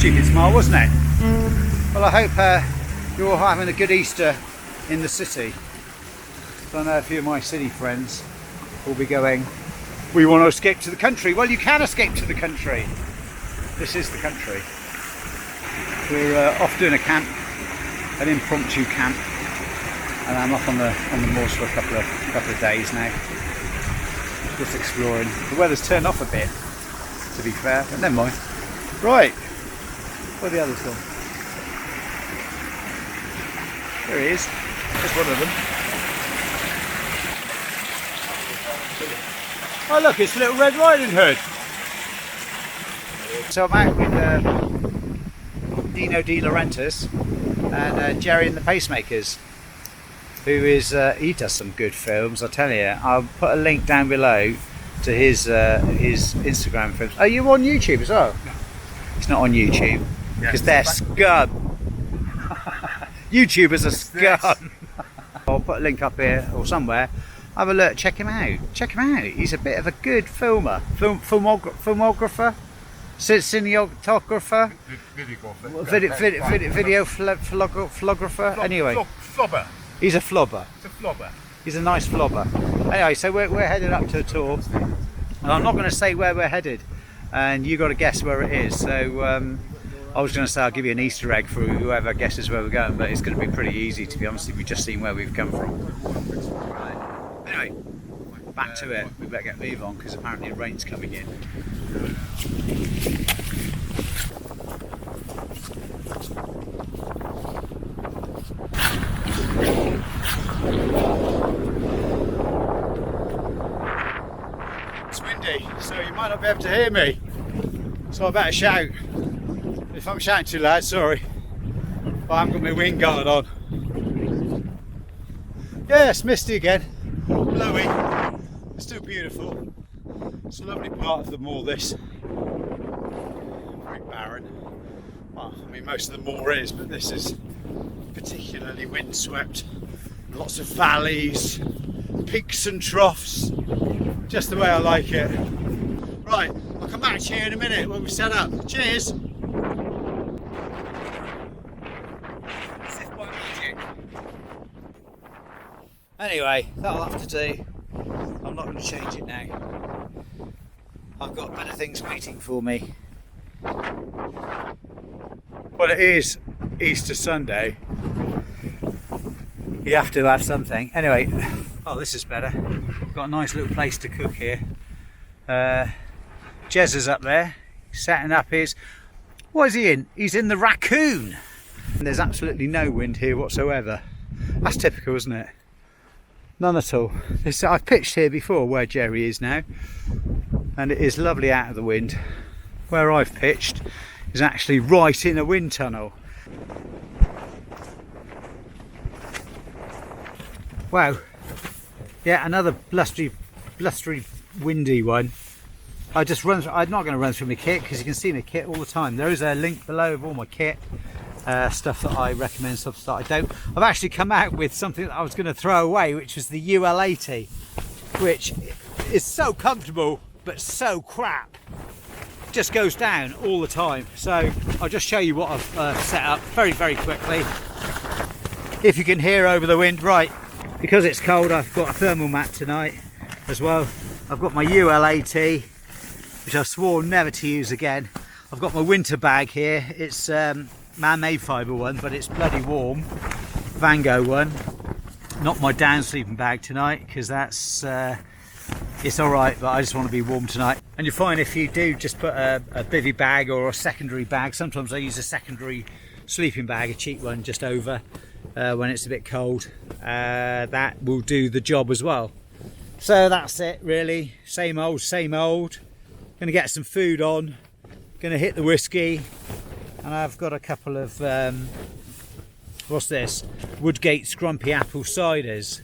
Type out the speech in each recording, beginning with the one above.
stupid smile, wasn't it? Well, I hope you're all having a good Easter in the city. I know a few of my city friends will be going, we want to escape to the country. Well, you can escape to the country. This is the country. We're off doing a camp, an impromptu camp, and I'm up on the moors for a couple of days now, just exploring. The weather's turned off a bit, to be fair, but never mind. Right, where are the others gone? There he is. Just one of them. Oh look, it's Little Red Riding Hood. So I'm out with Dino De Laurentiis and Jerry and the Pacemakers, who is, he does some good films, I tell you. I'll put a link down below to his Instagram films. Are you on YouTube as well? No. It's not on YouTube, because they're scum. YouTubers are scum. I'll put a link up here or somewhere. Have a look, check him out. Check him out. He's a bit of a good filmer, filmographer, cinematographer, video floggrapher. Anyway, flobber. He's a flobber. It's a flobber. He's a nice flobber. Anyway, so we're headed up to a tour, and I'm not going to say where we're headed, and you got to guess where it is. So I was going to say I'll give you an Easter egg for whoever guesses where we're going, but it's going to be pretty easy, to be honest. We've just seen where we've come from. Right. Anyway, back to it. We better get move on because apparently rain's coming in. It's windy, so you might not be able to hear me. So I better shout. If I'm shouting too loud, sorry. But I haven't got my wind guard on. Yeah, it's misty again. Blowy. It's still beautiful. It's a lovely part of the moor, this. Very barren. Well, I mean, most of the moor is, but this is particularly windswept. Lots of valleys, peaks and troughs. Just the way I like it. Right, I'll come back to you in a minute when we set up. Cheers! Anyway, that'll have to do. I'm not going to change it now. I've got better things waiting for me. Well, it is Easter Sunday. You have to have something. Anyway, oh, this is better. We've got a nice little place to cook here. Jez is up there, setting up his... What is he in? He's in the Rakoon. And there's absolutely no wind here whatsoever. That's typical, isn't it? None at all. I've pitched here before where Jerry is now, and it is lovely out of the wind. Where I've pitched is actually right in a wind tunnel. Wow. Yeah, another blustery, windy one. I'm not going to run through my kit because you can see my kit all the time. There is a link below of all my kit. Stuff that I recommend, stuff that I don't. I've actually come out with something that I was going to throw away, which was the UL80, which is so comfortable but so crap. Just goes down all the time. So I'll just show you what I've set up very quickly. If you can hear over the wind, right? Because it's cold, I've got a thermal mat tonight as well. I've got my UL80, which I've sworn never to use again. I've got my winter bag here. It's man-made fibre one, but it's bloody warm. Vango one. Not my down sleeping bag tonight, because that's it's alright, but I just want to be warm tonight. And you'll find if you do just put a bivvy bag or a secondary bag, sometimes I use a secondary sleeping bag, a cheap one, just over when it's a bit cold. That will do the job as well. So that's it really. Same old, same old. Gonna get some food on. Gonna hit the whiskey. And I've got a couple of, what's this? Woodgate Scrumpy Apple Ciders.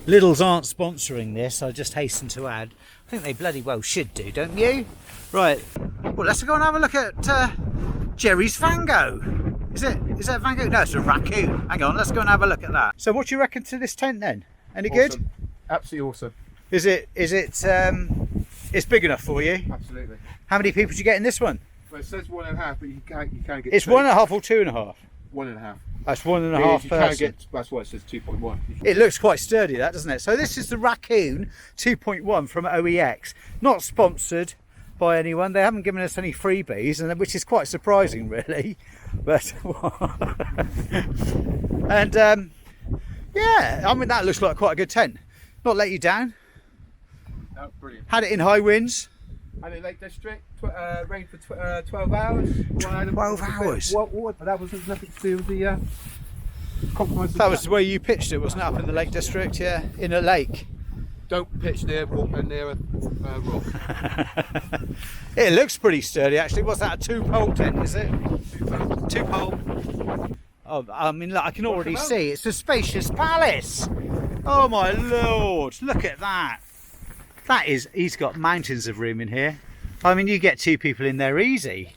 Lidl's aren't sponsoring this, I just hasten to add. I think they bloody well should do, don't you? Right, well, let's go and have a look at Jerry's Vango. Is that Vango? No, it's a Rakoon. Hang on, let's go and have a look at that. So what do you reckon to this tent then? Any Awesome. good? Absolutely awesome. Is it, it's big enough for you? Absolutely. How many people do you get in this one? Well, it says 1.5, but you can't get. It's 1.5 or 2.5. 1.5. That's 1.5 You person. can't get. That's why it says 2.1. It looks quite sturdy, that, doesn't it? So this is the Rakoon 2.1 from OEX. Not sponsored by anyone. They haven't given us any freebies, and which is quite surprising, really. But and yeah, I mean that looks like quite a good tent. Not let you down. No, brilliant. Had it in high winds. And in Lake District, rained for 12 hours. 12 hours. But that was nothing to do with the compromise. That was the way you pitched it, wasn't it? Up in the Lake District, yeah, in a lake. Don't pitch near a rock. It looks pretty sturdy, actually. What's that? A 2-pole tent, is it? 2-pole. Oh, I mean, look, I can already see it's a spacious palace. Oh my lord! Look at that. That is, he's got mountains of room in here. I mean, you get 2 people in there easy.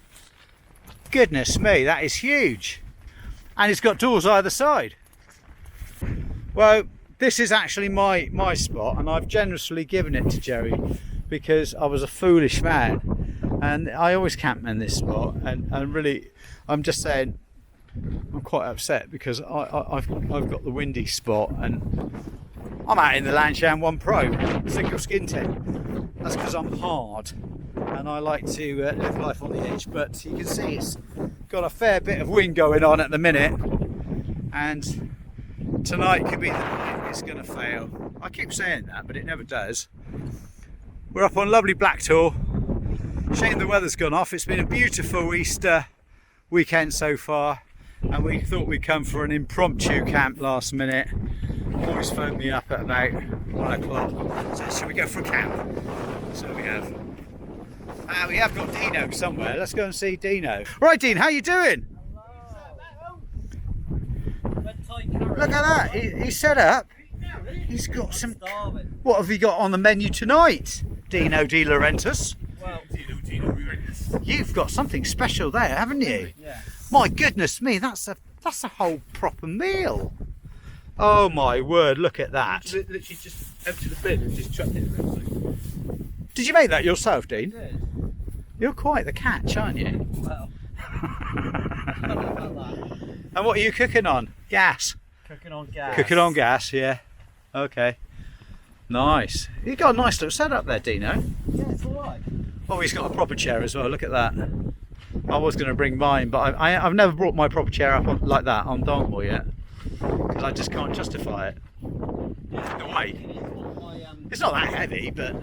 Goodness me, that is huge. And it's got doors either side. Well, this is actually my spot, and I've generously given it to Jerry because I was a foolish man. And I always camp in this spot, and really, I'm just saying, I'm quite upset because I've got the windy spot, and I'm out in the Lanshan 1 Pro single skin tent. That's because I'm hard and I like to live life on the edge. But you can see it's got a fair bit of wind going on at the minute, and tonight could be the night it's going to fail. I keep saying that, but it never does. We're up on lovely Blacktor. Shame the weather's gone off. It's been a beautiful Easter weekend so far, and we thought we'd come for an impromptu camp last minute. Boys phoned me up at about 1 o'clock. So should we go for a camp? So we have. We have got Dino somewhere. Let's go and see Dino. Right, Dean, how you doing? Look at that. He's set up. He's got some. What have you got on the menu tonight, Dino De Laurentiis? Well, You've got something special there, haven't you? yeah. My goodness me, that's a whole proper meal. Oh my word, look at that. Literally just empty the bin and just chucked it in. Did you make that yourself, Dean? Good. You're quite the catch, aren't you? Well, I don't know about that. And what are you cooking on? Gas? Cooking on gas. Cooking on gas, yeah. Okay. Nice. You got a nice little setup there, Dino. Yeah, it's alright. Oh, he's got a proper chair as well, look at that. I was going to bring mine, but I've never brought my proper chair up on, like that on Dartmoor yet. Because I just can't justify it. The weight. It's not that heavy, but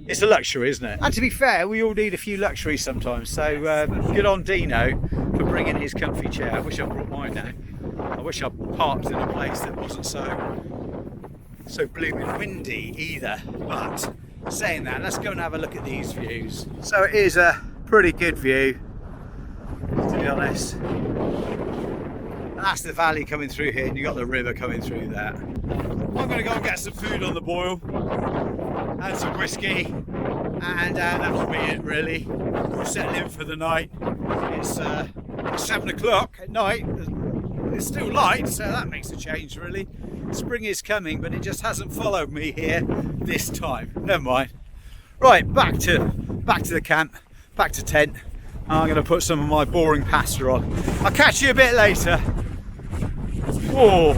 it's a luxury, isn't it? And to be fair, we all need a few luxuries sometimes. So good on Dino for bringing his comfy chair. I wish I brought mine now. I wish I parked in a place that wasn't so blooming windy either. But saying that, let's go and have a look at these views. So it is a pretty good view, to be honest. And that's the valley coming through here, and you've got the river coming through there. I'm going to go and get some food on the boil and some whiskey, and that'll be it really. We'll settle in for the night. It's 7 o'clock at night. It's still light, so that makes a change really. Spring is coming, but it just hasn't followed me here this time. Never mind. Right, back to the camp, back to tent. I'm going to put some of my boring pasta on. I'll catch you a bit later. Oh,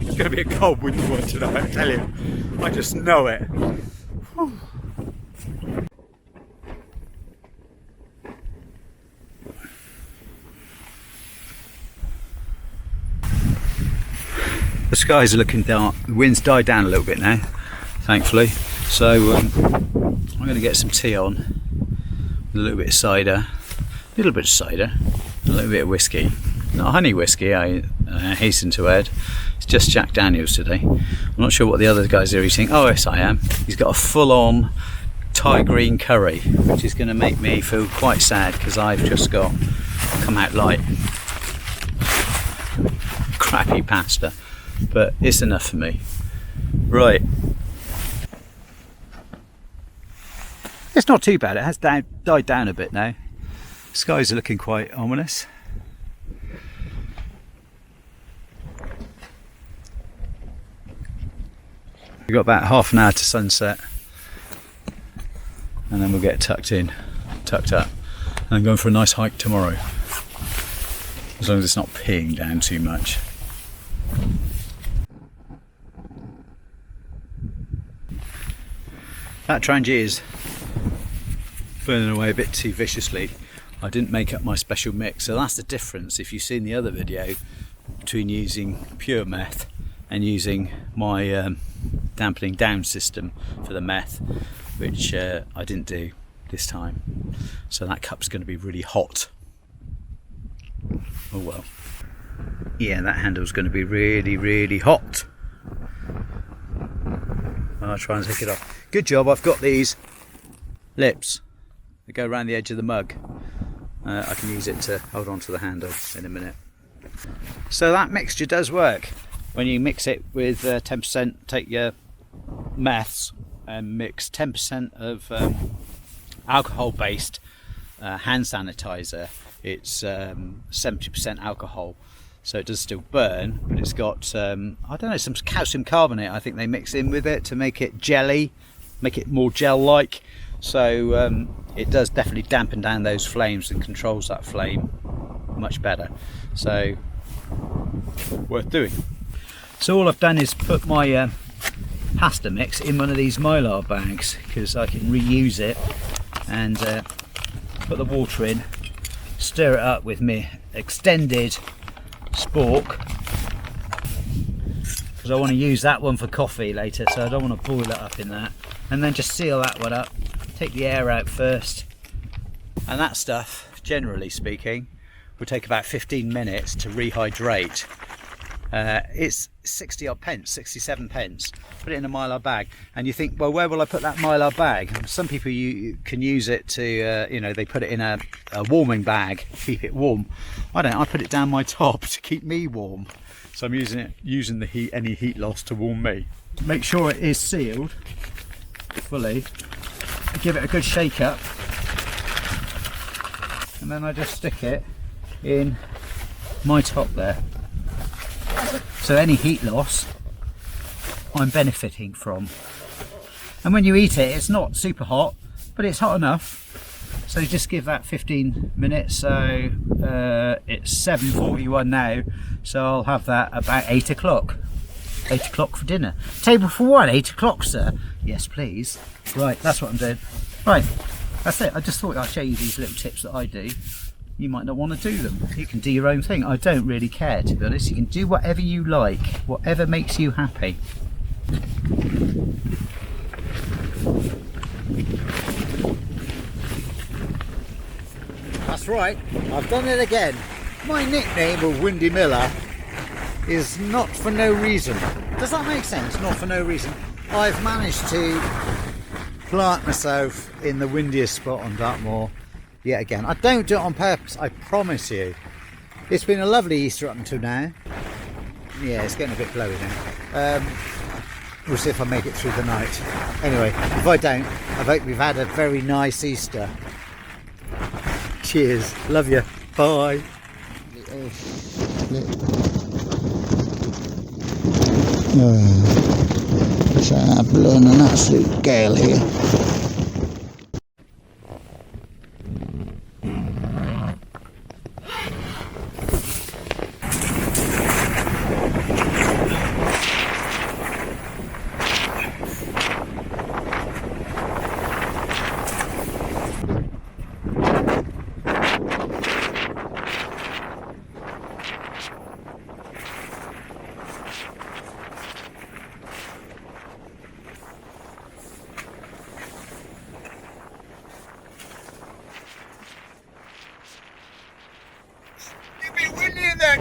it's going to be a cold winter one tonight, I tell you. I just know it. Whew. The skies are looking dark. The wind's died down a little bit now, thankfully. So I'm going to get some tea on with a little bit of cider, a little bit of whiskey. Not honey whiskey, I hasten to add. It's just Jack Daniels today. I'm not sure what the other guys are eating. Oh yes, I am. He's got a full-on Thai green curry, which is going to make me feel quite sad because I've just got come out light. Crappy pasta, but it's enough for me. Right. It's not too bad. It has died down a bit now. Skies are looking quite ominous. We've got about half an hour to sunset, and then we'll get tucked in. tucked up. And I'm going for a nice hike tomorrow. As long as it's not peeing down too much. That Trangia is burning away a bit too viciously. I didn't make up my special mix, so that's the difference if you've seen the other video between using pure meth and using my dampening down system for the meth, which I didn't do this time. So that cup's going to be really hot. Oh well. Yeah, that handle's going to be really, really hot. I'll try and take it off. Good job, I've got these lips that go around the edge of the mug. I can use it to hold on to the handle in a minute. So that mixture does work. When you mix it with 10%, take your meths and mix 10% of alcohol based hand sanitizer. It's 70% alcohol, so it does still burn, but it's got I don't know, some calcium carbonate I think they mix in with it to make it jelly, make it more gel like. So it does definitely dampen down those flames and controls that flame much better, so worth doing. So all I've done is put my pasta mix in one of these Mylar bags because I can reuse it, and put the water in, stir it up with my extended spork because I want to use that one for coffee later, so I don't want to boil it up in that, and then just seal that one up, take the air out first. And that stuff, generally speaking, will take about 15 minutes to rehydrate. It's 60 odd pence, 67 pence. Put it in a Mylar bag, and you think, well, where will I put that Mylar bag? Some people you can use it to, you know, they put it in a warming bag, keep it warm. I don't. I put it down my top to keep me warm. So I'm using the heat, any heat loss to warm me. Make sure it is sealed fully. Give it a good shake up, and then I just stick it in my top there. So any heat loss I'm benefiting from. And when you eat it, it's not super hot, but it's hot enough. So just give that 15 minutes. So it's 7:41 now, so I'll have that about 8 o'clock. 8 o'clock for dinner. Table for one, 8 o'clock, sir. Yes, please. Right, that's what I'm doing. Right, that's it. I just thought I'd show you these little tips that I do. You might not want to do them. You can do your own thing. I don't really care, to be honest. You can do whatever you like, whatever makes you happy. That's right, I've done it again. My nickname of Windy Miller is not for no reason. Does that make sense? Not for no reason. I've managed to plant myself in the windiest spot on Dartmoor yet again. I don't do it on purpose, I promise you. It's been a lovely Easter up until now. Yeah, it's getting a bit blowy now. We'll see if I make it through the night. Anyway, if I don't, I hope we've had a very nice Easter. Cheers, love you, bye. So I'm blowing an absolute gale here.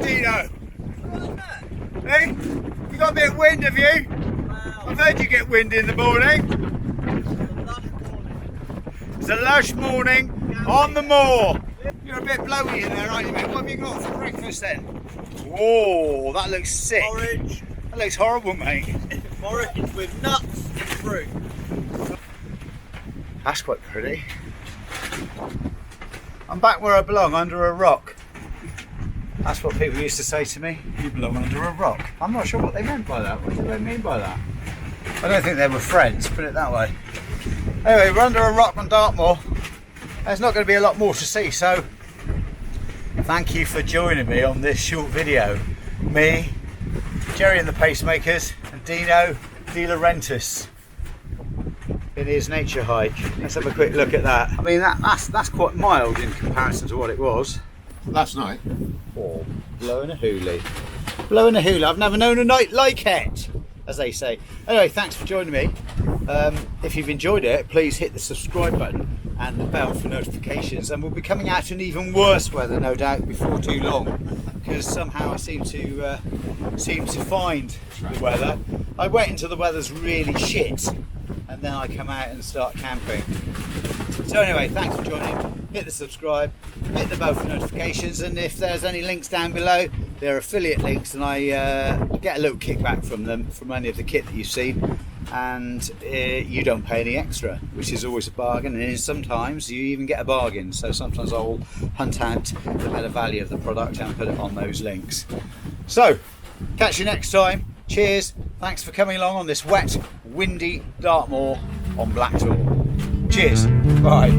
Dino. Hey, you got a bit of wind, have you? Wow. I've heard you get wind in the morning. It's a lush morning on the moor. You're a bit blowy in there, aren't you, mate? What have you got for breakfast then? Whoa, that looks sick. Porridge. That looks horrible, mate. Porridge with nuts and fruit. That's quite pretty. I'm back where I belong, under a rock. That's what people used to say to me. You belong under a rock. I'm not sure what they meant by that. What do they mean by that? I don't think they were friends, put it that way. Anyway, we're under a rock on Dartmoor. there's not going to be a lot more to see, so thank you for joining me on this short video. Me, Jerry and the Pacemakers, and Dino De Laurentiis in his nature hike. Let's have a quick look at that. I mean, that's quite mild in comparison to what it was Last night. Oh, blowing a hoolie. Blowing a hoolie. I've never known a night like it, as they say. Anyway, thanks for joining me. If you've enjoyed it, please hit the subscribe button and the bell for notifications, and we'll be coming out in even worse weather, no doubt, before too long, because somehow I seem to find the weather. I wait until the weather's really shit, and then I come out and start camping. So anyway, thanks for joining. Hit the subscribe, hit the bell for notifications, and if there's any links down below, they're affiliate links, and I get a little kickback from them, from any of the kit that you've seen, and you don't pay any extra, which is always a bargain, and sometimes you even get a bargain. So sometimes I'll hunt out the better value of the product and put it on those links. So catch you next time. Cheers, thanks for coming along on this wet, windy Dartmoor on Black Tour. Cheers, bye.